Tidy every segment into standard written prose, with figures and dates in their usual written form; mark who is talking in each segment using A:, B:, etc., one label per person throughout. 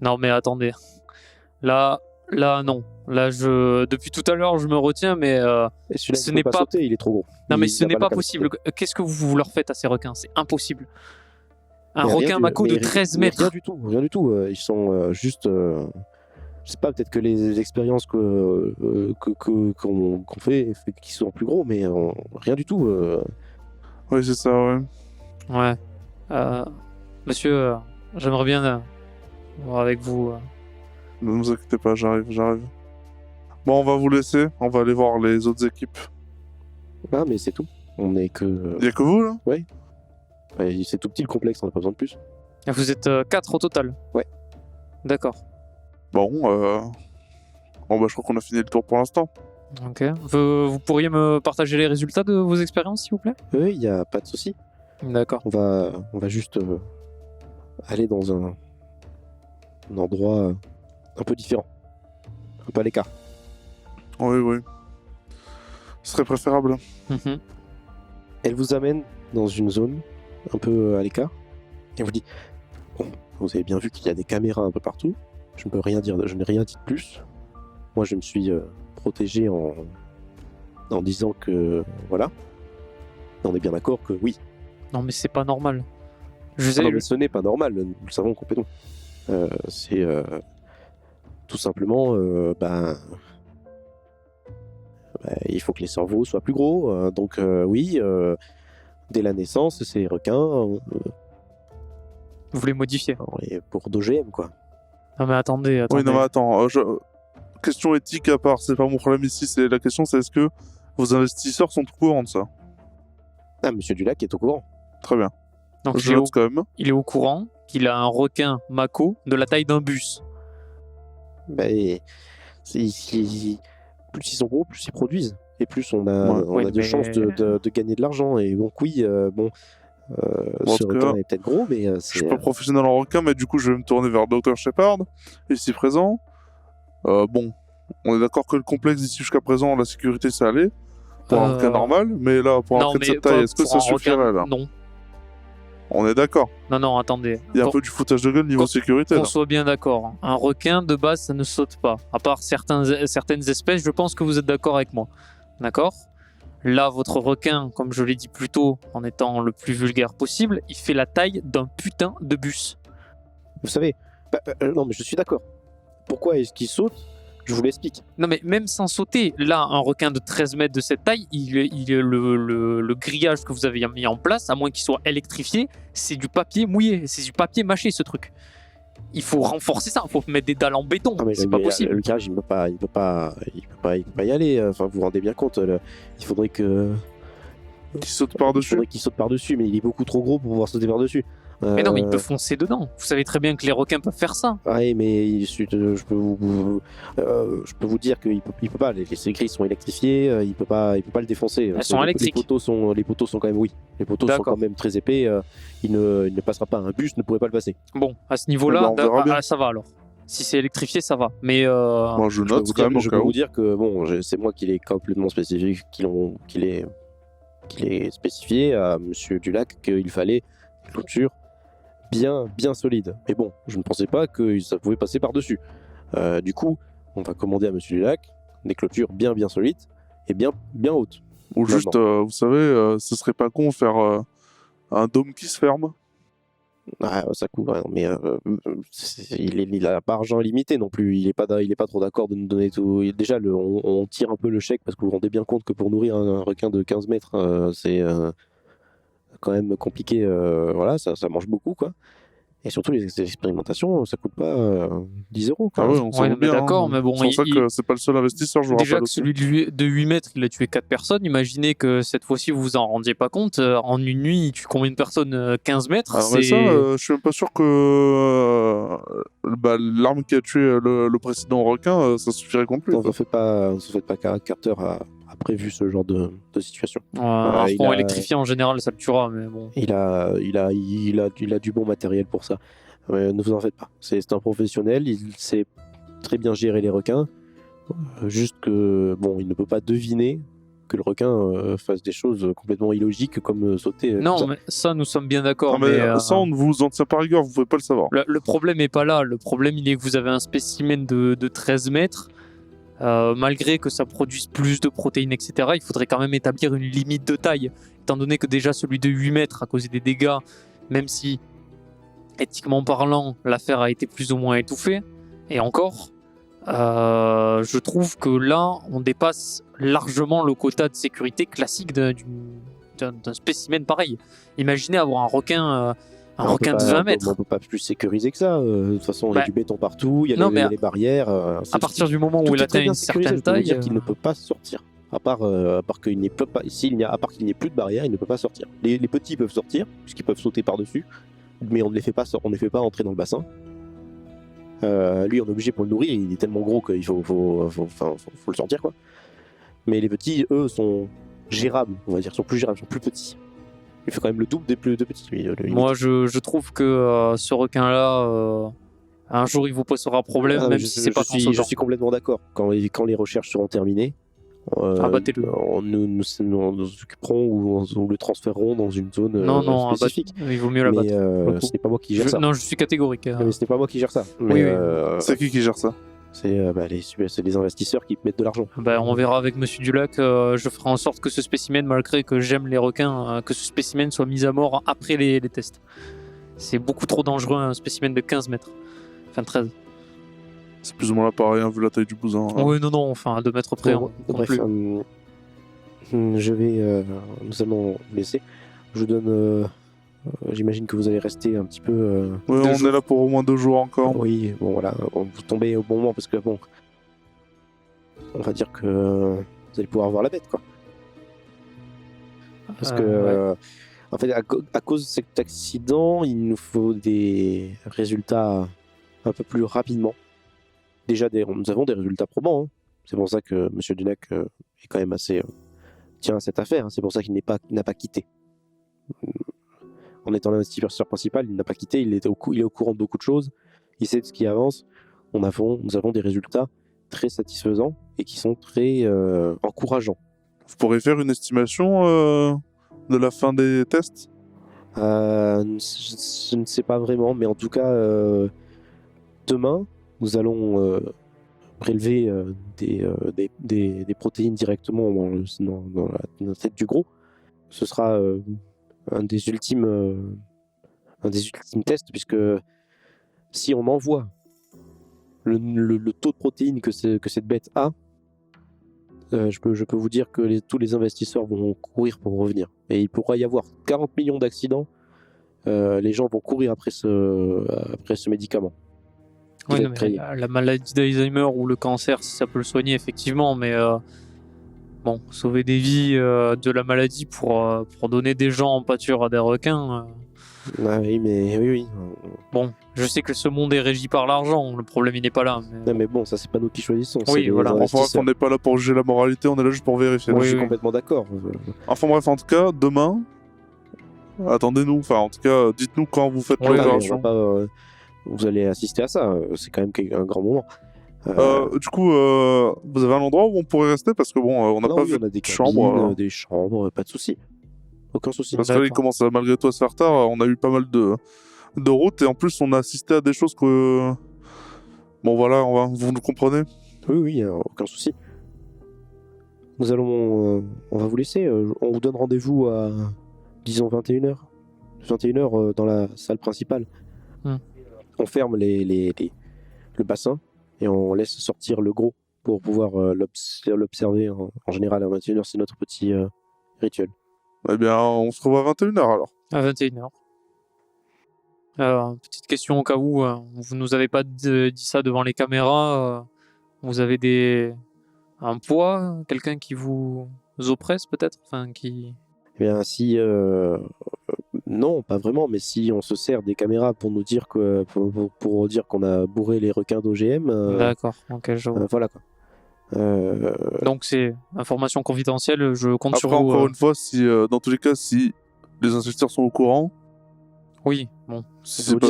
A: Non, mais attendez. Là, non. Là, depuis tout à l'heure, je me retiens, mais
B: Et celui-là,
A: ce
B: il
A: n'est
B: peut pas sauter, il est trop gros.
A: non, mais
B: Il
A: ce
B: a
A: n'est
B: la
A: pas
B: capacité.
A: possible. Qu'est-ce que vous leur faites à ces requins? C'est impossible. Un
B: Mais rien
A: requin
B: du-
A: mako de
B: mais
A: 13
B: mais
A: mètres.
B: rien du tout, rien du tout. Ils sont juste. Je sais pas, peut-être que les expériences qu'on fait qu'ils sont plus gros, mais rien du tout.
C: Oui, c'est ça, ouais.
A: Ouais. Monsieur, j'aimerais bien voir avec vous.
C: Ne vous inquiétez pas, j'arrive. Bon, on va vous laisser. On va aller voir les autres équipes.
B: Ah, mais c'est tout. On est que.
C: Y a que vous, là?
B: Ouais, c'est tout petit le complexe, on n'a pas besoin de plus.
A: Vous êtes 4 au total?
B: Ouais.
A: D'accord.
C: Bon, je crois qu'on a fini le tour pour l'instant.
A: Ok. Vous pourriez me partager les résultats de vos expériences, s'il vous plaît?
B: Oui, il n'y a pas de souci.
A: D'accord.
B: On va juste aller dans un endroit un peu différent. Un peu à l'écart.
C: Oui. Ce serait préférable.
A: Mhm.
B: Elle vous amène dans une zone un peu à l'écart et vous dit bon, vous avez bien vu qu'il y a des caméras un peu partout. Je n'ai rien dit de plus. Moi, je me suis protégé en disant que voilà. On est bien d'accord que oui.
A: Non, mais c'est pas normal.
B: Non, mais ce n'est pas normal, nous le savons complètement. C'est tout simplement, il faut que les cerveaux soient plus gros. Donc oui, dès la naissance, ces requins,
A: Vous les modifiez.
B: et pour d'OGM, quoi.
A: Non, mais attendez.
C: Oui, non, mais attends. Question éthique à part, c'est pas mon problème ici. La question, c'est est-ce que vos investisseurs sont au courant de ça?
B: Ah, Monsieur Dulac est au courant.
C: Très bien.
A: Donc,
C: Je note quand même.
A: il est au courant qu'il a un requin mako de la taille d'un bus.
B: Plus ils sont gros, plus ils produisent. Et plus on a de chances de gagner de l'argent. Et donc oui, ce requin est peut-être gros, mais
C: je suis pas professionnel en requin, mais du coup je vais me tourner vers Dr Shepard, ici présent. Bon, on est d'accord que le complexe d'ici jusqu'à présent, la sécurité ça allait. Pour un requin normal, mais là, pour un requin de cette taille, est-ce que ça suffirait là?
A: Non.
C: On est d'accord.
A: Non, attendez.
C: Il y a un peu du foutage de gueule niveau sécurité.
A: Qu'on soit bien d'accord. Un requin, de base, ça ne saute pas. À part certaines espèces, je pense que vous êtes d'accord avec moi. D'accord? Là, votre requin, comme je l'ai dit plus tôt, en étant le plus vulgaire possible, il fait la taille d'un putain de bus.
B: Vous savez, non mais je suis d'accord. Pourquoi est-ce qu'il saute? Je vous l'explique.
A: Non mais même sans sauter, là, un requin de 13 mètres de cette taille, le grillage que vous avez mis en place, à moins qu'il soit électrifié, c'est du papier mouillé, c'est du papier mâché ce truc. Il faut renforcer ça, il faut mettre des dalles en béton, c'est pas possible.
B: Le grillage, il peut pas y aller. Enfin, vous vous rendez bien compte, il faudrait que...
C: Qu'il saute par-dessus.
B: Il faudrait qu'il saute par-dessus, mais il est beaucoup trop gros pour pouvoir sauter par-dessus.
A: Mais non, mais il peut foncer dedans. Vous savez très bien que les requins peuvent faire ça.
B: Oui, mais je peux vous dire qu'il peut pas. Les grilles sont électrifiées, il peut pas le défoncer.
A: Elles sont électriques.
B: Les poteaux sont quand même, oui. Les poteaux sont quand même très épais. Il ne passera pas. Un bus ne pourrait pas le passer.
A: Bon, à ce niveau-là, ça va alors. Si c'est électrifié, ça va. Mais
C: moi, je note quand même.
B: Je peux vous dire que bon, c'est moi qui l'ai complètement spécifié, qui l'ai spécifié à Monsieur Dulac qu'il fallait une clôture bien solide. Mais bon, je ne pensais pas que ça pouvait passer par-dessus. Du coup, on va commander à Monsieur Dulac des clôtures bien solides et bien hautes.
C: Ou juste, vous savez, ce serait pas con de faire un dôme qui se ferme.
B: Ah, ça coûte, mais il a pas argent limité non plus. Il est pas trop d'accord de nous donner tout. Déjà, on tire un peu le chèque parce que vous vous rendez bien compte que pour nourrir un requin de 15 mètres, c'est quand même compliqué. Voilà, ça mange beaucoup, quoi. Et surtout, les expérimentations, ça coûte pas 10 €.
C: Ah oui, on s'en bien.
A: D'accord, mais bon.
C: C'est pour ça que c'est pas le seul investisseur, je vous rappelle.
A: Déjà que celui de 8 mètres, il a tué 4 personnes. Imaginez que cette fois-ci, vous vous en rendiez pas compte. En une nuit, il tue combien de personnes? 15 mètres.
C: Mais ça, je suis même pas sûr que l'arme qui a tué le précédent requin, ça suffirait contre lui.
B: On ne fait pas Carter a prévu ce genre de situation.
A: Un front électrifié en général, ça le tuera, mais bon.
B: Il a du bon matériel pour ça. Ne vous en faites pas. C'est un professionnel, il sait très bien gérer les requins. Juste que, bon, il ne peut pas deviner que le requin fasse des choses complètement illogiques comme sauter.
A: Non,
B: tout ça.
A: mais ça, nous sommes bien d'accord.
C: Non, mais
A: mais,
C: ça, on ne vous en tient pas rigueur, vous pouvez pas le savoir.
A: le problème n'est pas là. Le problème, il est que vous avez un spécimen de 13 mètres. Malgré que ça produise plus de protéines, etc., il faudrait quand même établir une limite de taille. Étant donné que déjà celui de 8 mètres a causé des dégâts, même si, éthiquement parlant, l'affaire a été plus ou moins étouffée. Et encore, je trouve que là, on dépasse largement le quota de sécurité classique d'un spécimen pareil. Imaginez avoir un requin de 20 mètres.
B: On peut pas plus sécuriser que ça. De toute façon, il y a
A: Bah,
B: du béton partout, il y a
A: non,
B: il y a
A: mais
B: les barrières.
A: À partir du moment où
B: tout
A: il
B: est très
A: atteint
B: bien
A: une
B: sécurisé.
A: certaine
B: Je peux vous
A: taille,
B: dire qu'il ne peut pas sortir. À part qu'il n'y ait pas, à part qu'il n'y ait plus de barrière, il ne peut pas sortir. Les petits peuvent sortir puisqu'ils peuvent sauter par dessus, mais on ne les fait pas entrer dans le bassin. Lui, on est obligé pour le nourrir. Il est tellement gros qu'il faut le sortir, quoi. Mais les petits, eux, sont gérables, on va dire, sont plus gérables, sont plus petits. Il fait quand même le double des plus de petits.
A: moi je trouve que ce requin-là, un jour il vous posera problème, même si c'est pas qu'en
B: je
A: sautant.
B: suis complètement d'accord. Quand les recherches seront terminées,
A: Abattez-le.
B: nous occuperons ou le transférerons dans une zone
A: Non,
B: spécifique.
A: il vaut mieux
B: Mais
A: l'abattre. pour le coup.
B: ce n'est pas moi qui gère ça.
A: Non, je suis catégorique.
B: Mais ce n'est pas moi qui gère ça.
A: Oui,
B: Mais,
A: oui.
C: C'est qui gère ça?
B: c'est les investisseurs qui mettent de l'argent.
A: Ben, on verra avec Monsieur Dulac. Je ferai en sorte que ce spécimen, malgré que j'aime les requins, que ce spécimen soit mis à mort après les tests. C'est beaucoup trop dangereux, un spécimen de 15 mètres. Enfin 13.
C: C'est plus ou moins là pareil, hein, vu la taille du bousin. hein.
A: Oui, non, enfin à 2 mètres près.
B: Bon,
A: non
B: bref,
A: plus.
B: nous allons vous laisser. Je vous donne. J'imagine que vous allez rester un petit peu.
C: Ouais, on
A: jours.
C: est là pour au moins 2 jours encore.
B: Oui, bon voilà, vous tombez au bon moment parce que bon, on va dire que vous allez pouvoir voir la bête, quoi. Parce que,
A: ouais.
B: en fait, à cause de cet accident, il nous faut des résultats un peu plus rapidement. Déjà, nous avons des résultats probants. Hein. C'est pour ça que M. Dunac est quand même assez tient à cette affaire. Hein. C'est pour ça qu'il n'a pas quitté. En étant l'investisseur principal, il n'a pas quitté. Il est au courant de beaucoup de choses. Il sait de ce qui avance. Nous avons des résultats très satisfaisants et qui sont très encourageants.
C: Vous pourrez faire une estimation de la fin des tests?
B: Je ne sais pas vraiment, mais en tout cas, demain, nous allons prélever des protéines directement dans la tête du gros. Ce sera un des ultimes tests, puisque si on envoie le taux de protéines que cette bête a, je peux vous dire que tous les investisseurs vont courir pour revenir. Et il pourra y avoir 40 millions d'accidents. Les gens vont courir après ce médicament.
A: Oui, non, mais la maladie d'Alzheimer ou le cancer, si ça peut le soigner, effectivement, mais bon, sauver des vies de la maladie pour donner des gens en pâture à des requins.
B: Ah oui, mais oui.
A: Bon, je sais que ce monde est régi par l'argent, le problème il n'est pas là. Mais...
B: Non, mais bon, ça c'est pas nous qui choisissons.
A: Oui,
B: c'est
A: voilà.
B: les
C: Enfin bref,
B: investisseurs.
C: on n'est pas là pour juger la moralité, on est là juste pour vérifier.
B: Moi,
A: Oui,
B: je suis
A: oui.
B: complètement d'accord.
C: Enfin bref, en tout cas, demain, attendez-nous, enfin en tout cas, dites-nous quand vous faites
A: Oui,
C: l'opération.
B: On va pas, vous allez assister à ça. C'est quand même un grand moment.
C: Du coup, vous avez un endroit où on pourrait rester parce que bon, on n'a
B: non,
C: pas
B: oui,
C: vu
B: on a des
C: de chambre.
B: cabines, des chambres, pas de souci. Aucun souci.
C: Parce que là, il
A: D'accord.
C: commence malgré tout à se faire tard. On a eu pas mal de routes et en plus, on a assisté à des choses que. Bon, voilà, vous nous comprenez?
B: Oui, aucun souci. On va vous laisser. On vous donne rendez-vous à, disons, 21h. 21h dans la salle principale. On ferme le bassin et on laisse sortir le gros pour pouvoir l'observer. En général, à 21h, c'est notre petit rituel.
C: Eh bien, on se revoit à 21h alors.
A: À 21h. Petite question au cas où, vous nous avez pas dit ça devant les caméras. Vous avez un poids, quelqu'un qui vous oppresse peut-être, enfin qui.
B: Eh bien, si non, pas vraiment, mais si on se sert des caméras pour nous dire pour dire qu'on a bourré les requins d'OGM,
A: D'accord. Ok, je vois.
B: voilà quoi.
A: Donc c'est information confidentielle. Je compte
C: Après,
A: sur vous.
C: encore une fois, si dans tous les cas, si les investisseurs sont au courant,
A: Oui, bon.
C: si
B: Je
C: c'est
B: vous
C: pas,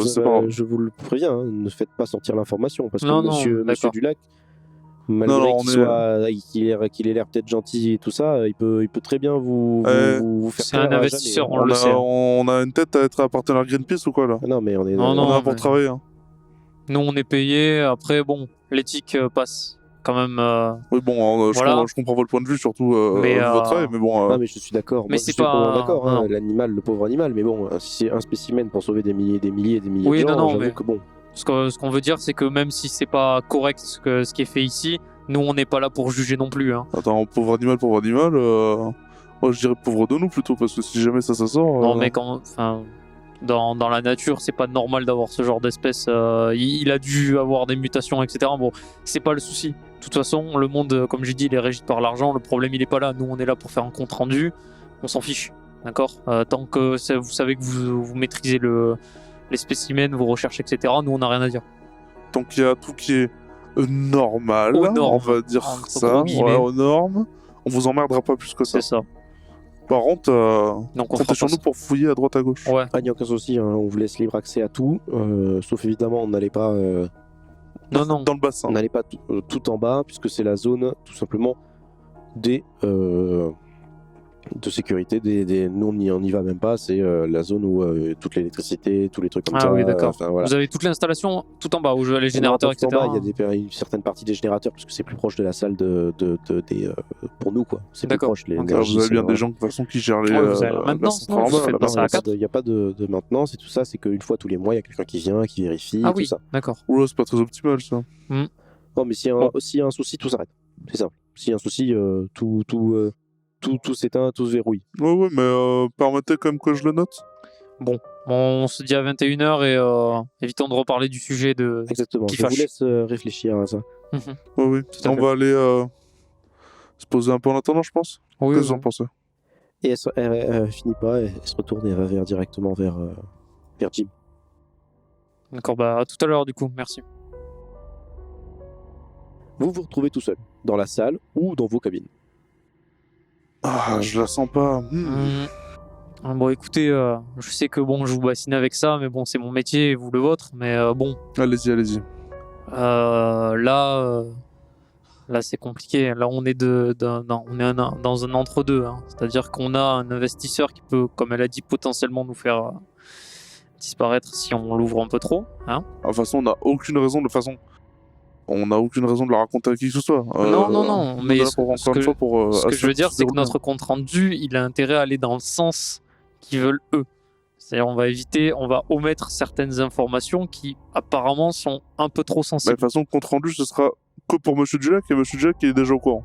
C: c'est pas grave.
B: je vous le préviens, hein, ne faites pas sortir l'information parce que
A: Non, non,
B: monsieur
A: d'accord.
B: Dulac Malgré
C: Non,
B: qu'il ait l'air peut-être gentil et tout ça, il peut très bien vous faire
A: C'est
B: peur
A: un
B: à jamais,
A: investisseur,
B: hein.
A: on le sait.
C: On a une tête à être un partenaire Greenpeace ou quoi là?
B: Ah non, mais on est.
A: Non,
C: On est
A: non,
C: là pour
A: mais-
C: travailler. Hein.
A: Nous, on est payé. Après, bon, l'éthique passe quand même.
C: Oui, bon,
A: Voilà.
C: je comprends votre point de vue, surtout
A: Mais,
C: votre travail, mais bon.
B: Non, mais je suis d'accord.
A: Mais
B: Moi,
A: c'est
B: je suis complètement
A: pas-
B: d'accord.
A: non,
B: Hein,
A: non.
B: l'animal, le pauvre animal. Mais bon, si c'est un spécimen pour sauver des milliers de
A: Oui,
B: gens,
A: non,
B: j'avoue
A: mais-
B: que bon.
A: Ce qu'on veut dire, c'est que même si c'est pas correct ce qui est fait ici, nous, on n'est pas là pour juger non plus. Hein.
C: Attends, pauvre animal, moi je dirais pauvre de nous plutôt, parce que si jamais ça sort.
A: Non, mais enfin, dans la nature, c'est pas normal d'avoir ce genre d'espèce. Il a dû avoir des mutations, etc. Bon, c'est pas le souci. De toute façon, le monde, comme j'ai dit, il est régi par l'argent. Le problème, il est pas là. Nous, on est là pour faire un compte rendu. On s'en fiche. D'accord. Tant que vous savez que vous maîtrisez les spécimens, vos recherches, etc., nous, on n'a rien à dire.
C: Tant qu'il y a tout qui est normal,
A: Aux normes,
C: on va dire
A: entre
C: ça,
A: gros guillemets.
C: aux normes, on vous emmerdera pas plus que ça.
A: C'est ça.
C: Par contre,
A: Donc, on
C: comptez
A: fera
C: sur
A: pas
C: nous pour fouiller à droite à gauche.
A: ça. Ouais.
B: Ah, il n'y a aucun souci. Hein, on vous laisse libre accès à tout. Sauf évidemment, on n'allait pas.
A: Non, non.
C: Dans le bassin.
B: On n'allait pas tout en bas, puisque c'est la zone, tout simplement, de sécurité. Nous, on n'y va même pas. C'est la zone où toute l'électricité, tous les trucs comme
A: Ah
B: ça.
A: oui, d'accord.
B: Enfin, voilà.
A: Vous avez toute l'installation tout en bas, où les générateurs,
B: Non, tout en
A: etc.
B: bas, il y a une certaine partie des générateurs, puisque c'est plus proche de la salle pour nous, quoi. C'est plus
A: D'accord.
B: proche.
A: Ok.
C: Alors, vous avez bien des gens de toute façon qui gèrent les.
A: Ouais, vous avez la
C: la
A: maintenance,
C: centrale
A: non,
C: en
A: vous
C: bas,
A: faites
C: là-bas.
A: pas ça à quatre.
B: Il n'y a pas de maintenance et tout ça. C'est qu'une fois tous les mois, il y a quelqu'un qui vient, qui vérifie,
A: Ah
B: tout
A: oui,
B: ça.
A: d'accord.
C: Oula, c'est pas très optimal ça.
B: Non, mais s'il y a un souci, tout s'arrête. C'est simple. S'il y a un souci, tout s'éteint, tout se verrouille.
C: Ouais, mais permettez quand même que je le note.
A: Bon, on se dit à 21h et évitons de reparler du sujet de.
B: Exactement.
A: Qui
B: Je vous
A: fâche.
B: laisse réfléchir à ça.
C: Oui.
A: à
C: On
A: fait.
C: va aller se poser un peu en attendant, je pense.
A: Oui,
C: Qu'est-ce que vous en pensez?
B: Et elle finit pas, elle se retourne et elle va directement vers Jim.
A: D'accord, bah à tout à l'heure du coup, merci.
B: Vous vous retrouvez tout seul, dans la salle ou dans vos cabines.
C: Ah, je la sens pas.
A: Bon, écoutez, je sais que bon, je vous bassine avec ça, mais bon, c'est mon métier et vous le vôtre, mais bon,
C: Allez-y.
A: là, c'est compliqué. Là, on est dans un entre-deux, hein. C'est-à-dire qu'on a un investisseur qui peut, comme elle a dit, potentiellement nous faire disparaître si on l'ouvre un peu trop, hein.
C: De toute façon, on n'a aucune raison de la raconter à qui que ce soit.
A: Non, mais ce que je veux dire, c'est que
C: notre
A: notre compte rendu, il a intérêt à aller dans le sens qu'ils veulent eux. C'est-à-dire, on va omettre certaines informations qui apparemment sont un peu trop
C: de
A: sensibles.
C: toute façon, le compte rendu, ce sera que pour Monsieur Dulac, et Monsieur Dulac est déjà au courant.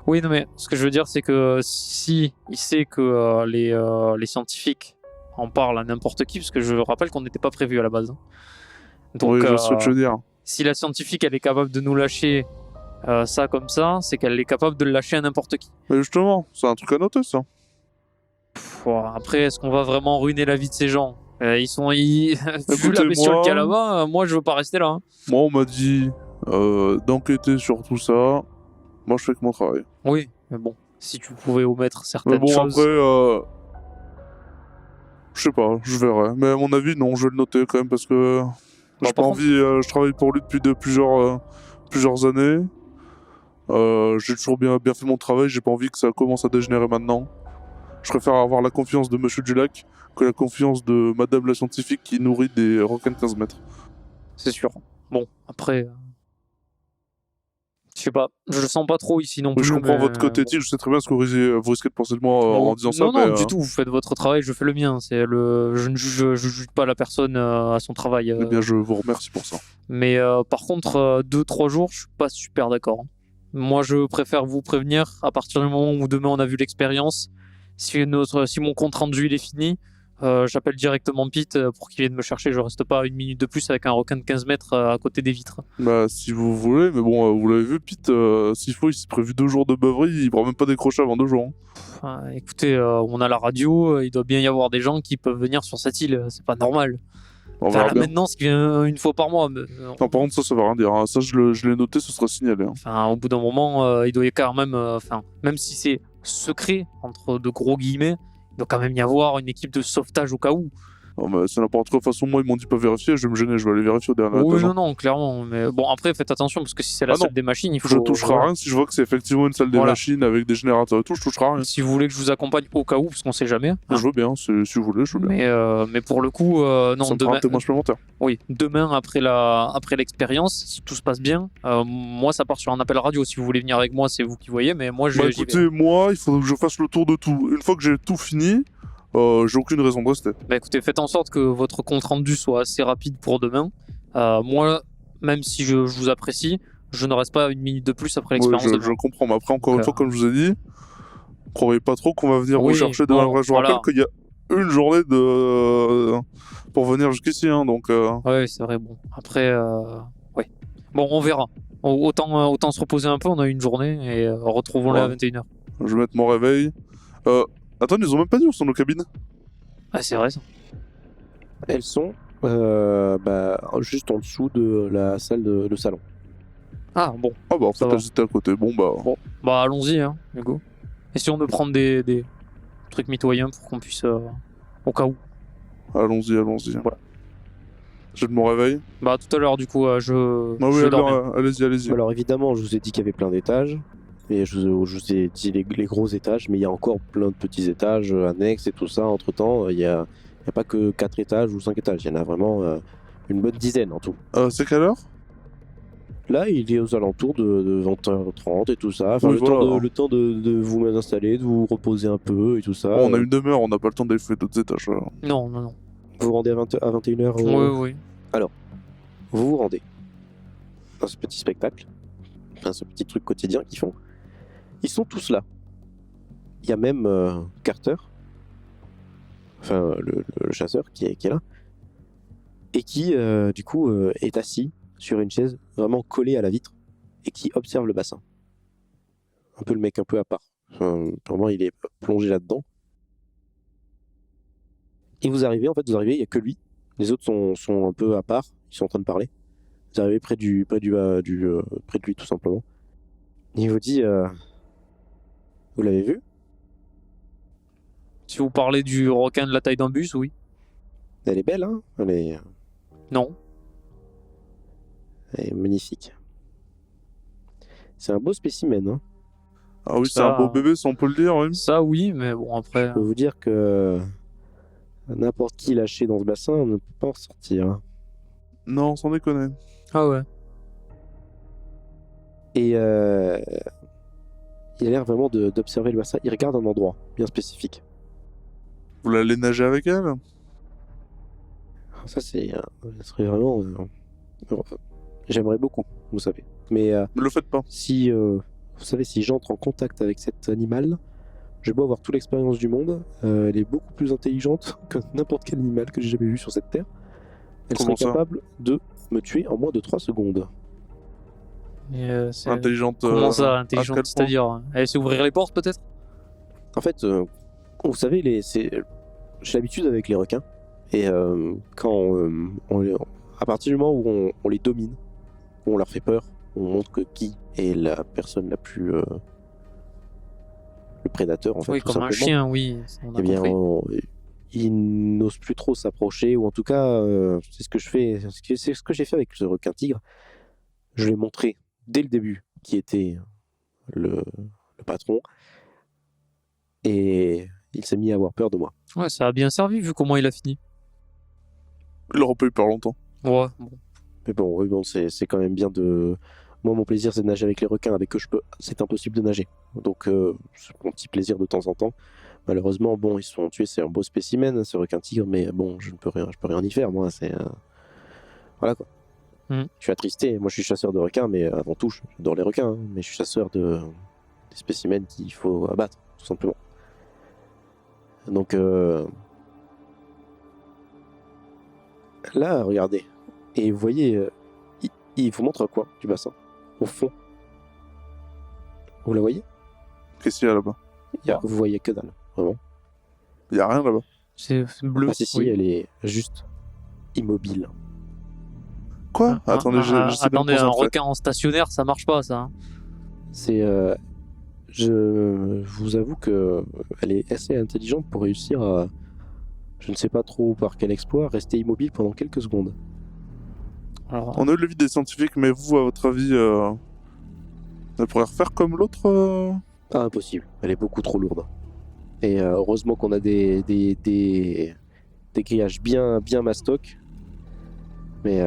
A: Oui, non, mais ce que je veux dire, c'est que si il sait que les scientifiques en parlent à n'importe qui, parce que je rappelle qu'on n'était pas prévu à la base. Hein. Donc,
C: Oui, je sais ce que tu veux dire.
A: si la scientifique elle est capable de nous lâcher ça comme ça, c'est qu'elle est capable de le lâcher à n'importe qui.
C: Mais justement, c'est un truc à noter, ça.
A: Après, est-ce qu'on va vraiment ruiner la vie de ces gens? Vu la
C: Écoutez,
A: bestiole
C: moi-
A: qu'il y a là-bas, moi je veux pas rester là. Hein.
C: Moi, on m'a dit d'enquêter sur tout ça. Moi, je fais que mon travail.
A: Oui, mais bon, si tu pouvais omettre
C: Mais
A: certaines
C: bon,
A: choses.
C: après, je sais pas, je verrai. Mais à mon avis, non, je vais le noter quand même parce que j'ai pas
A: par
C: envie. Je travaille pour lui depuis plusieurs années. J'ai toujours bien fait mon travail. J'ai pas envie que ça commence à dégénérer maintenant. Je préfère avoir la confiance de Monsieur Dulac que la confiance de Madame la scientifique qui nourrit des requins de 15 mètres.
A: C'est sûr. Bon, après. Je sais pas, je le sens pas trop ici non plus.
C: Je comprends
A: mais-
C: votre côté éthique, je sais très bien ce que vous risquez de penser de moi en disant ça.
A: Non,
C: mais,
A: du tout, vous faites votre travail, je fais le mien. Je ne juge pas la personne à son travail.
C: Eh bien, je vous remercie pour ça.
A: Mais par contre, 2-3 jours, je suis pas super d'accord. Moi, je préfère vous prévenir à partir du moment où demain on a vu l'expérience. Si mon compte rendu il est fini, j'appelle directement Pete pour qu'il vienne me chercher. Je reste pas une minute de plus avec un requin de 15 mètres à côté des vitres.
C: Bah, si vous voulez, mais bon, vous l'avez vu, Pete, s'il faut, il s'est prévu 2 jours de beuverie, il pourra même pas décrocher avant 2 jours. Hein.
A: Enfin, écoutez, on a la radio, il doit bien y avoir des gens qui peuvent venir sur cette île. C'est pas normal.
C: On
A: Enfin,
C: verra
A: la
C: bien.
A: maintenance qui vient une fois par mois. Mais,
C: Non, par contre, ça veut rien dire. Hein. Ça, je l'ai noté, ce sera signalé. Hein.
A: enfin, au bout d'un moment, il doit y quand même, même si c'est secret entre de gros guillemets, il doit quand même y avoir une équipe de sauvetage au cas où.
C: Non, mais c'est n'importe quoi. De toute façon, moi, ils m'ont dit pas vérifier. Je vais me gêner, je vais aller vérifier au dernier
A: Oui,
C: étage.
A: non, clairement. Mais bon, après, faites attention parce que si c'est la
C: Ah non,
A: salle des machines, il faut.
C: Je toucherai à rien si je vois que c'est effectivement une salle des
A: Voilà.
C: machines avec des générateurs et tout. Je toucherai à rien.
A: Si vous voulez que je vous accompagne au cas où, parce qu'on sait jamais. hein.
C: Je veux bien, si vous voulez, je veux bien.
A: Mais pour le coup, non,
C: Ça me fera un témoin supplémentaire.
A: Oui, demain après l'expérience, si tout se passe bien, moi ça part sur un appel radio. Si vous voulez venir avec moi, c'est vous qui voyez, mais moi
C: Bah
A: j'y vais.
C: écoutez, moi, il faut que je fasse le tour de tout. Une fois que j'ai tout fini, j'ai aucune raison de rester.
A: Bah écoutez, faites en sorte que votre compte rendu soit assez rapide pour demain. Moi, même si je vous apprécie, je ne reste pas une minute de plus après
C: Ouais,
A: l'expérience. de
C: je
A: demain.
C: comprends, mais après, encore une fois, comme je vous ai dit, croyez pas trop qu'on va venir vous
A: Oui,
C: chercher demain.
A: bon,
C: Je vous rappelle
A: voilà.
C: qu'il y a une journée pour venir jusqu'ici, hein, donc...
A: Ouais, c'est vrai. Bon, après, ouais. Bon, on verra. Autant se reposer un peu. On a eu une journée et retrouvons-les à
C: Ouais.
A: 21h.
C: Je vais mettre mon réveil. Attends, ils ont même pas dit où sont nos cabines.
A: Ah, c'est vrai ça.
B: Elles sont juste en dessous de la salle de salon.
A: Ah, bon.
C: Ah bah en
A: Ça
C: fait,
A: va.
C: elles étaient à côté. Bon bah...
A: Bon, bah allons-y, hein, Hugo. Essayons de prendre des trucs mitoyens pour qu'on puisse, au cas où.
C: Allons-y.
A: Voilà.
C: J'ai de mon réveil.
A: Bah tout à l'heure, du coup, je
C: Ah oui,
A: vais dormir.
C: alors, allez-y.
B: Alors évidemment, je vous ai dit qu'il y avait plein d'étages. Et je vous ai dit les gros étages, mais il y a encore plein de petits étages annexes et tout ça. Entre-temps, il y a pas que 4 étages ou 5 étages. Il y en a vraiment une bonne dizaine en tout.
C: C'est quelle heure?
B: Là, il est aux alentours de 20h30 et tout ça. Enfin,
C: Oui,
B: le
C: voilà.
B: temps de vous installer, de vous reposer un peu et tout ça.
C: On a une demi-heure, on n'a pas le temps d'aller faire d'autres étages.
A: Non.
B: Vous vous rendez à 21h
A: Oui.
B: Vous vous rendez dans ce petit spectacle, enfin, ce petit truc quotidien qu'ils font. Ils sont tous là. Il y a même Carter, enfin le chasseur qui est là, et qui du coup est assis sur une chaise vraiment collée à la vitre et qui observe le bassin. Un peu le mec un peu à part. Enfin, vraiment, il est plongé là-dedans. Et vous arrivez, il n'y a que lui. Les autres sont un peu à part, ils sont en train de parler. Vous arrivez près de lui tout simplement. Il vous dit, vous l'avez vu?
A: Si vous parlez du requin de la taille d'un bus, oui.
B: Elle est belle, hein? Elle est
A: Non.
B: magnifique. C'est un beau spécimen, hein?
C: Ah oui, c'est
A: Ça-
C: un beau bébé, si on peut le dire, oui.
A: Ça, oui, mais bon, après.
B: Je peux vous dire que n'importe qui lâché dans ce bassin ne peut pas en sortir, hein.
C: Non, sans déconner.
A: Ah ouais.
B: Et il a l'air vraiment d'observer le bassin. Il regarde un endroit bien spécifique.
C: Vous l'allez nager avec elle?
B: Alors ça, ça serait vraiment... j'aimerais beaucoup, vous savez. Mais
C: Ne le faites pas.
B: si, vous savez, si j'entre en contact avec cet animal, je dois avoir toute l'expérience du monde. Elle est beaucoup plus intelligente que n'importe quel animal que j'ai jamais vu sur cette terre. Elle
C: Comment
B: serait
C: ça?
B: capable de me tuer en moins de 3 secondes.
A: Et, c'est-
C: Intelligente.
A: Comment ça,
C: à quel
A: intelligente?
C: point?
A: C'est-à-dire, elle sait ouvrir les portes peut-être?
B: En fait, vous savez, j'ai l'habitude avec les requins. Et quand à partir du moment où on les domine, où on leur fait peur, on montre que qui est la personne la plus... le prédateur, en fait,
A: Oui,
B: tout
A: comme un
B: simplement.
A: chien, oui. On a
B: Eh bien,
A: compris.
B: ils n'osent plus trop s'approcher, ou en tout cas, c'est ce que je fais, c'est ce que j'ai fait avec ce requin tigre. Je lui ai montré dès le début qui était le patron, et il s'est mis à avoir peur de moi.
A: Ouais, ça a bien servi vu comment il a fini.
C: Il aura pas eu peur longtemps.
A: Ouais, bon.
B: Mais bon, oui, bon, c'est quand même bien de... Moi, mon plaisir, c'est de nager avec les requins. Avec eux, c'est impossible de nager. Donc, c'est mon petit plaisir de temps en temps. Malheureusement, bon, ils se sont tués. C'est un beau spécimen, ce requin tigre, mais bon, je peux rien y faire. Moi, c'est voilà quoi.
A: Mm.
B: Je suis attristé. Moi, je suis chasseur de requins, mais avant tout, j'adore les requins. Hein, mais je suis chasseur des spécimens qu'il faut abattre, tout simplement. Donc là, regardez. Et vous voyez, il vous montre quoi du bassin? Au fond. Vous la voyez?
C: Qu'est-ce qu'il y a là-bas?
B: Vous voyez que dalle, vraiment.
C: Il y a rien là-bas.
A: C'est bleu.
B: Ah si,
A: oui.
B: elle est juste immobile.
C: Quoi?
A: Ah,
C: Attendez, j'essaie de me
A: attendez, un
C: concentrer.
A: requin en stationnaire, ça marche pas, ça. Hein.
B: C'est... je vous avoue que elle est assez intelligente pour réussir à Je ne sais pas trop par quel exploit, rester immobile pendant quelques secondes.
A: Alors,
C: On a eu l'avis des scientifiques, mais vous, à votre avis, elle pourrait refaire comme l'autre
B: Ah, impossible, elle est beaucoup trop lourde. Et heureusement qu'on a des grillages bien mastoc. Mais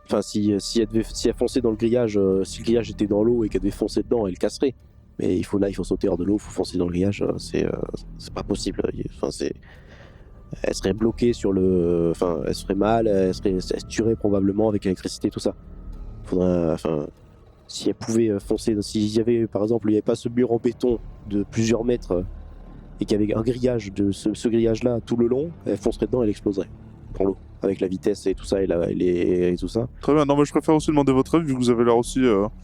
B: enfin, si elle fonçait dans le grillage, si le grillage était dans l'eau et qu'elle devait foncer dedans, elle casserait. Mais il faut sauter hors de l'eau, il faut foncer dans le grillage, c'est pas possible. Enfin, elle serait bloquée sur le, enfin, elle serait mal, elle se tuerait probablement avec l'électricité, tout ça. Faudrait, enfin, si elle pouvait foncer, s'il y avait, par exemple, il n'y avait pas ce mur en béton de plusieurs mètres et qu'il y avait un grillage de ce grillage-là tout le long, elle foncerait dedans, elle exploserait dans l'eau avec la vitesse et tout ça et tout ça.
C: Très bien, non mais je préfère aussi demander votre avis vu que vous avez l'air aussi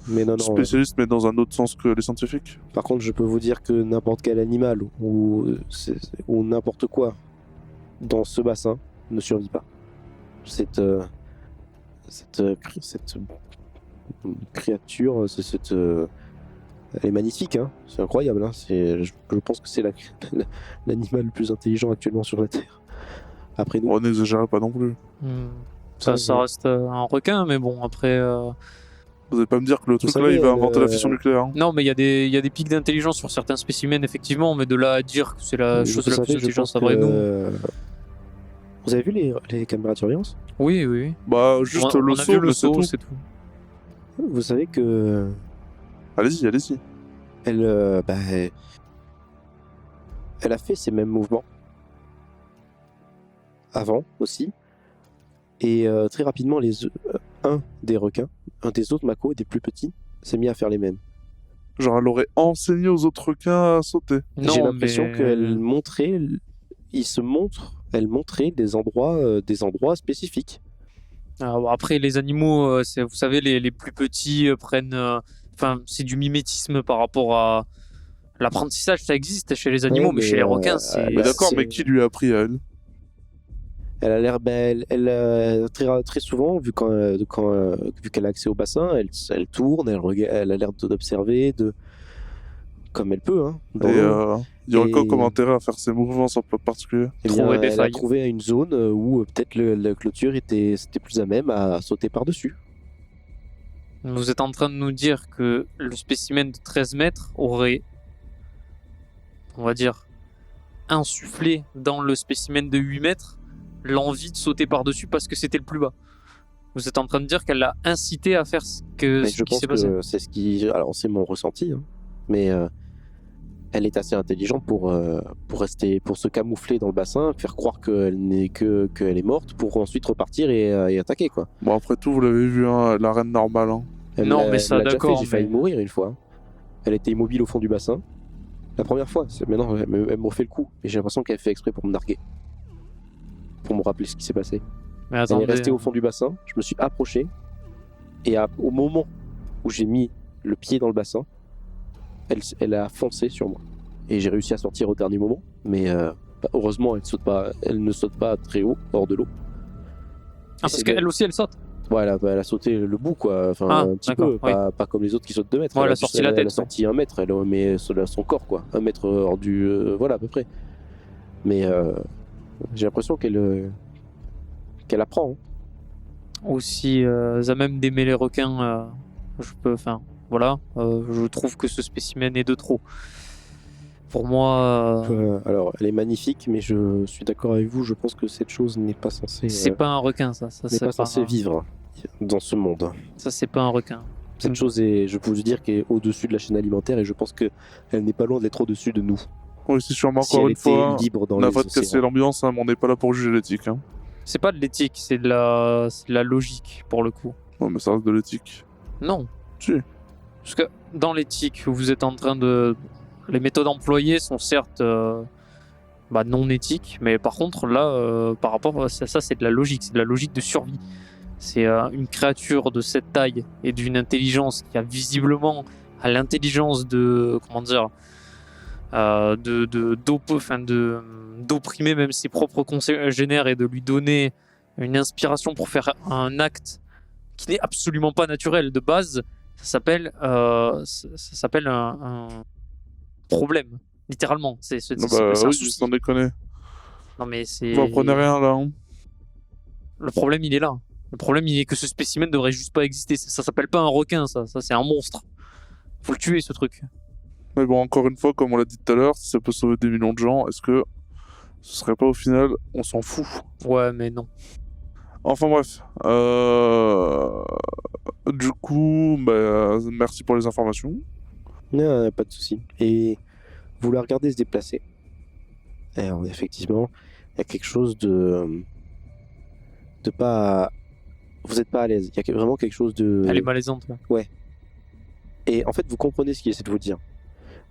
B: Mais non,
C: spécialiste mais dans un autre sens que les scientifiques.
B: Par contre, je peux vous dire que n'importe quel animal ou n'importe quoi dans ce bassin ne survit pas. Cette créature, elle est magnifique, hein. C'est incroyable. Hein. Je pense que c'est l'animal le plus intelligent actuellement sur la Terre. Après nous.
C: On n'exagère pas non plus.
A: ça reste un requin, mais bon, après...
C: Vous allez pas me dire que le truc là, il va inventer la fission nucléaire. Hein.
A: Non, mais il y a des pics d'intelligence sur certains spécimens, effectivement, mais de là à dire que c'est la chose la plus intelligente après nous...
B: Vous avez vu les caméras de surveillance?
A: Oui, oui, oui.
C: Bah, juste
A: On
C: le
A: a
C: saut,
A: vu le
C: mais c'est
A: saut,
C: tout.
A: c'est tout.
B: Vous savez que
C: Allez-y, allez-y.
B: elle a fait ces mêmes mouvements avant aussi, et très rapidement un des requins, un des autres mako, des plus petits, s'est mis à faire les mêmes.
C: Genre, elle aurait enseigné aux autres requins à sauter.
B: J'ai l'impression qu'elle montrait, elle montrait des endroits spécifiques.
A: Bon, après, les animaux, vous savez, les plus petits prennent... Enfin, c'est du mimétisme par rapport à... L'apprentissage, ça existe chez les animaux,
B: Ouais,
A: mais chez les requins, c'est...
C: Mais d'accord,
B: c'est-
C: mais qui lui a appris à elle?
B: Elle a l'air belle. Très souvent, vu qu'elle a accès au bassin, elle tourne, elle a l'air d'observer, comme elle peut. Hein, dans
C: Et
B: l'eau.
C: il y aurait quoi
B: Et-
C: comme intérêt à faire ces mouvements sans peu particulier?
B: Eh bien,
A: trouver des
B: elle a
A: failles.
B: trouvé une zone où peut-être la clôture c'était plus à même à sauter par-dessus.
A: Vous êtes en train de nous dire que le spécimen de 13 mètres aurait, on va dire, insufflé dans le spécimen de 8 mètres l'envie de sauter par-dessus parce que c'était le plus bas. Vous êtes en train de dire qu'elle l'a incité à faire ce
B: Mais je
A: qui
B: pense
A: s'est passé.
B: que c'est ce qui. Alors, c'est mon ressenti, hein, mais elle est assez intelligente pour se camoufler dans le bassin, faire croire qu'elle est morte, pour ensuite repartir et attaquer, quoi.
C: Bon, après tout, vous l'avez vu, hein, la reine normale. Hein.
A: Non, mais ça,
B: elle l'a déjà
A: d'accord,
B: fait, j'ai failli
A: mais-
B: mourir une fois. Elle était immobile au fond du bassin. La première fois, maintenant elle me refait le coup. Et j'ai l'impression qu'elle fait exprès pour me narguer. Pour me rappeler ce qui s'est passé.
A: Mais
B: Elle
A: attendez,
B: est restée au fond du bassin, je me suis approché. Et au moment où j'ai mis le pied dans le bassin, elle a foncé sur moi. Et j'ai réussi à sortir au dernier moment. Mais heureusement, elle ne saute pas très haut, hors de l'eau.
A: parce qu'elle aussi, elle saute.
B: Ouais, elle a sauté le bout, quoi. Enfin,
A: Ah,
B: un petit
A: d'accord,
B: peu, pas comme les autres qui sautent 2 mètres.
A: Ouais, elle a sorti la tête,
B: Elle a sorti 1 mètre, elle met son corps, quoi. 1 mètre hors du. Voilà, à peu près. Mais j'ai l'impression qu'elle apprend. Hein.
A: Aussi, à même d'aimer les requins, je trouve que ce spécimen est de trop. Pour moi,
B: Alors, elle est magnifique, mais je suis d'accord avec vous, je pense que cette chose n'est pas censée.
A: c'est pas un requin, ça. Ça,
B: n'est
A: c'est
B: pas censé vivre dans ce monde.
A: Ça, c'est pas un requin.
B: Cette chose est, je peux vous dire, qu'elle est au-dessus de la chaîne alimentaire et je pense qu'elle n'est pas loin d'être au-dessus de nous.
C: Oui, c'est sûrement
B: Si
C: encore
B: elle
C: une fois.
B: était libre dans
C: On a
B: les
C: pas de casser
B: océans.
C: l'ambiance, hein, mais on n'est pas là pour juger l'éthique. Hein.
A: C'est pas de l'éthique, c'est de la logique, pour le coup.
C: Non, mais ça reste de l'éthique.
A: Non.
C: Si.
A: Parce que dans l'éthique, vous êtes en train de... Les méthodes employées sont certes non éthiques, mais par contre, là, par rapport à ça, c'est de la logique. C'est de la logique de survie. C'est une créature de cette taille et d'une intelligence qui a visiblement à l'intelligence de... Comment dire d'opprimer même ses propres congénères et de lui donner une inspiration pour faire un acte qui n'est absolument pas naturel de base, ça s'appelle un problème, littéralement. C'est
C: Non, bah
A: un
C: oui,
A: souci.
C: sans déconner.
A: Non mais c'est...
C: Vous apprenez rien là. Hein.
A: Le problème il est là. Le problème il est que ce spécimen devrait juste pas exister. Ça s'appelle pas un requin ça c'est un monstre. Faut le tuer ce truc.
C: Mais bon, encore une fois, comme on l'a dit tout à l'heure, si ça peut sauver des millions de gens, est-ce que ce serait pas au final, on s'en fout?
A: Ouais mais non.
C: Enfin bref. Du coup, merci pour les informations.
B: Non, pas de souci. Et vous la regardez se déplacer. Alors, effectivement, il y a quelque chose de pas... Vous n'êtes pas à l'aise. Il y a vraiment quelque chose de...
A: Elle est malaisante là.
B: Et en fait, vous comprenez ce qu'il essaie de vous dire.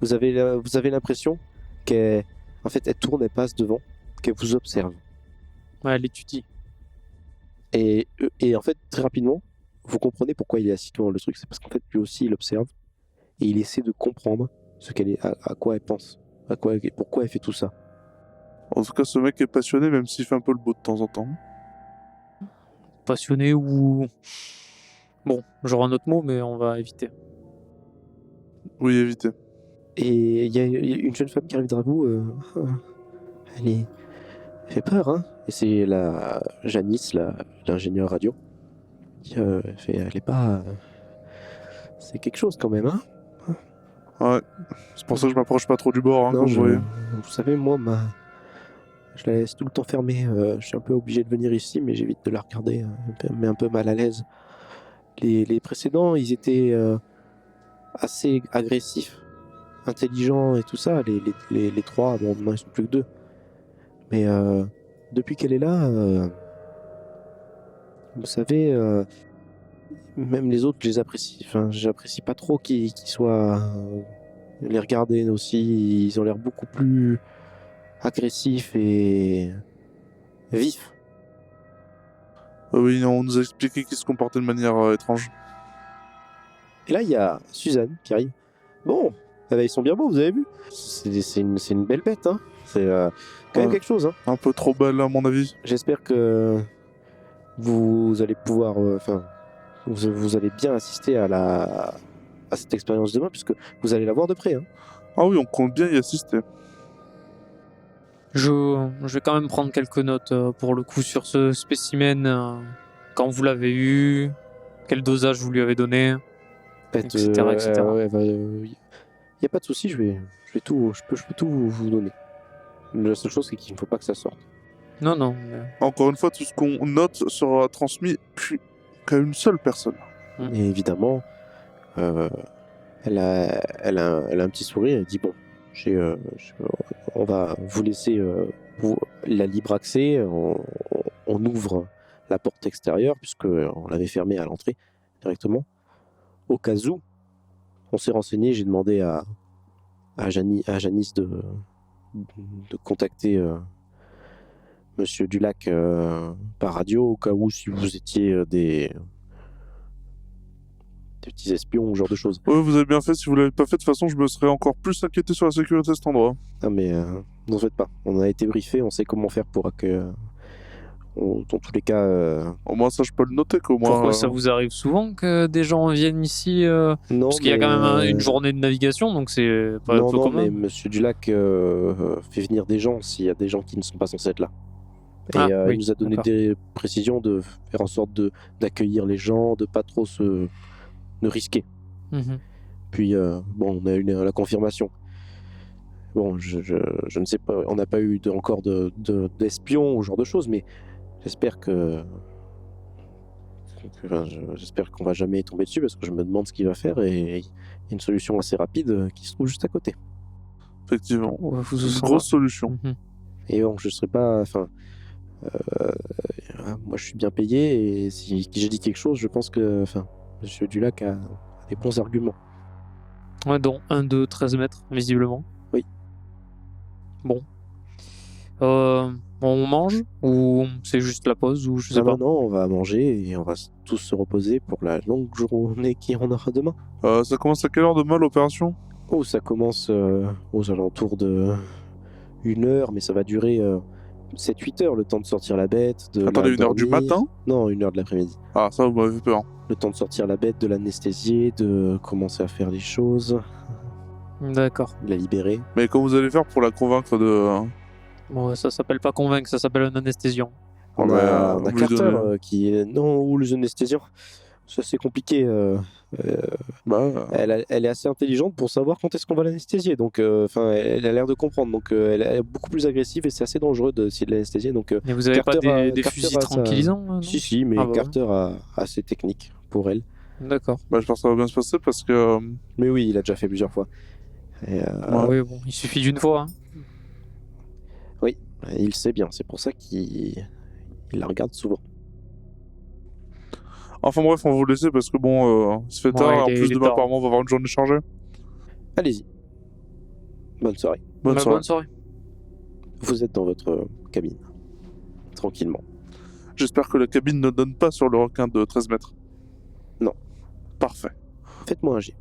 B: Vous avez l'impression qu'elle... En fait, elle tourne, elle passe devant, qu'elle vous observe.
A: Ouais, elle étudie.
B: Et en fait, très rapidement, vous comprenez pourquoi il est assis devant le truc. C'est parce qu'en fait, lui aussi, il observe. Et il essaie de comprendre ce qu'elle est, à quoi elle pense. Pourquoi elle fait tout ça.
C: En tout cas, ce mec est passionné, même s'il fait un peu le beau de temps en temps.
A: Passionné ou... Bon, j'aurai un autre mot, mais on va éviter.
C: Oui, évitez.
B: Et il y a une jeune femme qui arrive vers vous. Elle fait peur, hein. Et c'est la Janice, l'ingénieur radio. Elle est pas... C'est quelque chose quand même, hein.
C: Ouais. C'est pour ça que je m'approche pas trop du bord, hein,
B: Non,
C: comme vous voyez.
B: vous savez, moi, je la laisse tout le temps fermée. Je suis un peu obligé de venir ici, mais j'évite de la regarder, mais un peu mal à l'aise. Les précédents, ils étaient assez agressifs, intelligents et tout ça. Les trois, bon, maintenant ils sont plus que deux. Mais depuis qu'elle est là, vous savez, même les autres, je les apprécie. Enfin, j'apprécie pas trop qu'ils soient... les regarder aussi, ils ont l'air beaucoup plus agressifs et vifs.
C: Oui, on nous a expliqué qu'ils se comportaient de manière étrange.
B: Et là, il y a Suzanne qui arrive. Bon, ils sont bien beaux, vous avez vu? C'est une belle bête, hein. C'est quand même quelque chose, hein.
C: Un peu trop belle, à mon avis.
B: J'espère que vous allez pouvoir... vous allez bien assister à cette expérience demain, puisque vous allez la voir de près, hein.
C: Ah oui, on compte bien y assister.
A: Je vais quand même prendre quelques notes pour le coup sur ce spécimen. Quand vous l'avez eu, quel dosage vous lui avez donné, etc. etc.
B: Il n'y a pas de souci, je peux tout vous donner. La seule chose, c'est qu'il ne faut pas que ça sorte.
A: Non.
C: Encore une fois, tout ce qu'on note sera transmis qu'à une seule personne.
B: Et évidemment, elle a un petit sourire et dit bon, on va vous laisser la libre accès, on ouvre la porte extérieure puisqu'on l'avait fermée à l'entrée directement. Au cas où, on s'est renseigné, j'ai demandé à Janice de contacter Monsieur Dulac par radio au cas où si vous étiez des petits espions ou ce genre de choses.
C: Oui, vous avez bien fait. Si vous l'avez pas fait, de toute façon, je me serais encore plus inquiété sur la sécurité de cet endroit.
B: Ah mais n'en faites pas. On a été briefé, on sait comment faire pour que... dans tous les cas...
C: Au moins, ça, je peux le noter qu'au moins...
A: Pourquoi ça vous arrive souvent que des gens viennent ici
B: Non,
A: parce qu'il y a quand même une journée de navigation, donc c'est pas peu commun.
B: mais Monsieur Dulac fait venir des gens s'il y a des gens qui ne sont pas censés être là. Et
A: Oui,
B: il nous a donné
A: d'accord.
B: des précisions de faire en sorte d'accueillir les gens, de pas trop de risquer.
A: Mhm.
B: Puis bon, on a eu la confirmation. Bon, je ne sais pas, on n'a pas eu encore d'espions ou ce genre de choses, mais j'espère j'espère qu'on va jamais tomber dessus parce que je me demande ce qu'il va faire et il y a une solution assez rapide qui se trouve juste à côté.
C: Effectivement.
A: Ouais,
C: C'est une grosse solution.
A: Mhm.
B: Et bon, je serai pas, moi je suis bien payé et si j'ai dit quelque chose, je pense que, Monsieur Dulac a des bons arguments.
A: Ouais, dont un de 13 mètres, visiblement.
B: Oui.
A: Bon. On mange ou c'est juste la pause ou je sais
B: Ah
A: pas.
B: non, on va manger et on va tous se reposer pour la longue journée qu'on aura demain.
C: Ça commence à quelle heure demain, l'opération?
B: Oh, ça commence aux alentours de 1 heure, mais ça va durer 7-8 heures, le temps de sortir la bête.
C: Attendez, 1 heure du matin?
B: Non, 1 heure de l'après-midi.
C: Ah, ça, vous m'avez fait peur.
B: Le temps de sortir la bête, de l'anesthésier, de commencer à faire les choses,
A: D'accord.
B: de la libérer.
C: Mais comment vous allez faire pour la convaincre
A: Bon, ça s'appelle pas convaincre, ça s'appelle un anesthésiant.
B: On a
C: vous lui
B: Carter
C: donnez-
B: qui est... Non, ou les anesthésiens. Ça, c'est compliqué. Elle est assez intelligente pour savoir quand est-ce qu'on va l'anesthésier. Donc, elle a l'air de comprendre. Donc, elle est beaucoup plus agressive et c'est assez dangereux d'essayer de l'anesthésier. Donc,
A: Mais vous avez pas des
B: Carter
A: fusils
B: a sa-
A: tranquillisants non
B: si, mais
A: Ah bah ouais.
B: Carter a ses techniques pour elle.
A: D'accord.
C: je pense que ça va bien se passer parce que
B: Mais oui, il a déjà fait plusieurs fois. Et,
A: Oui, bon, il suffit d'une fois. Hein.
B: il sait bien. C'est pour ça qu'il la regarde souvent.
C: enfin bref, on va vous laisser parce que bon, il se fait tard.
A: Ouais,
C: Et en
A: il
C: plus
A: est
C: demain
A: tard.
C: apparemment on va avoir une journée chargée.
B: Allez-y. Bonne soirée.
C: Bonne soirée.
A: Bonne soirée.
B: Vous êtes dans votre cabine. Tranquillement.
C: J'espère que la cabine ne donne pas sur le requin de 13 mètres.
B: Non.
C: Parfait.
B: Faites-moi un jet.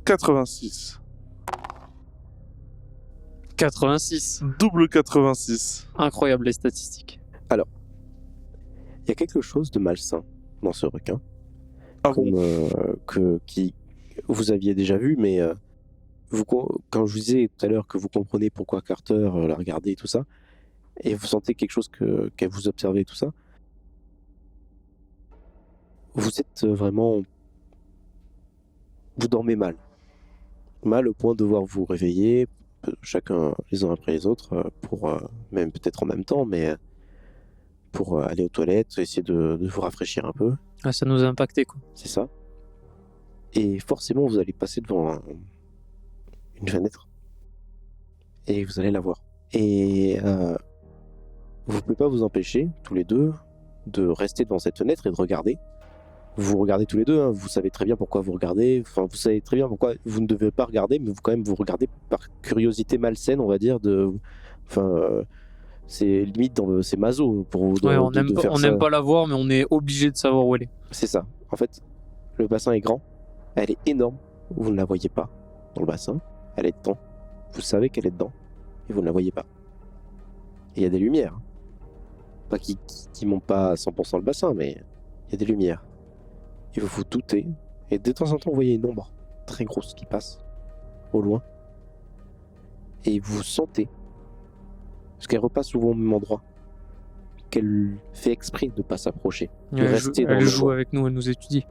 C: 86.
A: 86.
C: Double 86.
A: Incroyable les statistiques.
B: Il y a quelque chose de malsain dans ce requin.
C: Ah bon.
B: Qui vous aviez déjà vu, mais quand je vous disais tout à l'heure que vous comprenez pourquoi Carter la regardait et tout ça, et vous sentez quelque chose qu'elle vous observez et tout ça, vous êtes vraiment... Vous dormez mal. Mal au point de devoir vous réveiller, chacun les uns après les autres, même peut-être en même temps, mais pour aller aux toilettes, essayer de vous rafraîchir un peu.
A: Ah, ça nous a impacté quoi.
B: C'est ça. Et forcément, vous allez passer devant une fenêtre. Et vous allez la voir. Et vous ne pouvez pas vous empêcher, tous les deux, de rester devant cette fenêtre et de regarder. Vous regardez tous les deux, hein, vous savez très bien pourquoi vous regardez. Enfin, vous savez très bien pourquoi vous ne devez pas regarder, mais quand même vous regardez par curiosité malsaine, on va dire. C'est limite, c'est maso pour vous
A: Ouais, on
B: de
A: n'aime
B: faire ça.
A: pas la voir, mais on est obligé de savoir où elle est.
B: C'est ça. En fait, le bassin est grand, elle est énorme, vous ne la voyez pas dans le bassin, elle est dedans, vous savez qu'elle est dedans, et vous ne la voyez pas. Et il y a des lumières. Pas qui montent pas à 100% le bassin, mais il y a des lumières. Et vous vous doutez, et de temps en temps vous voyez une ombre très grosse qui passe, au loin. Et vous sentez, parce qu'elle repasse souvent au même endroit, qu'elle fait exprès de ne pas s'approcher. De
A: Elle
B: rester dans
A: elle
B: le
A: joue
B: coin.
A: avec nous, elle nous étudie.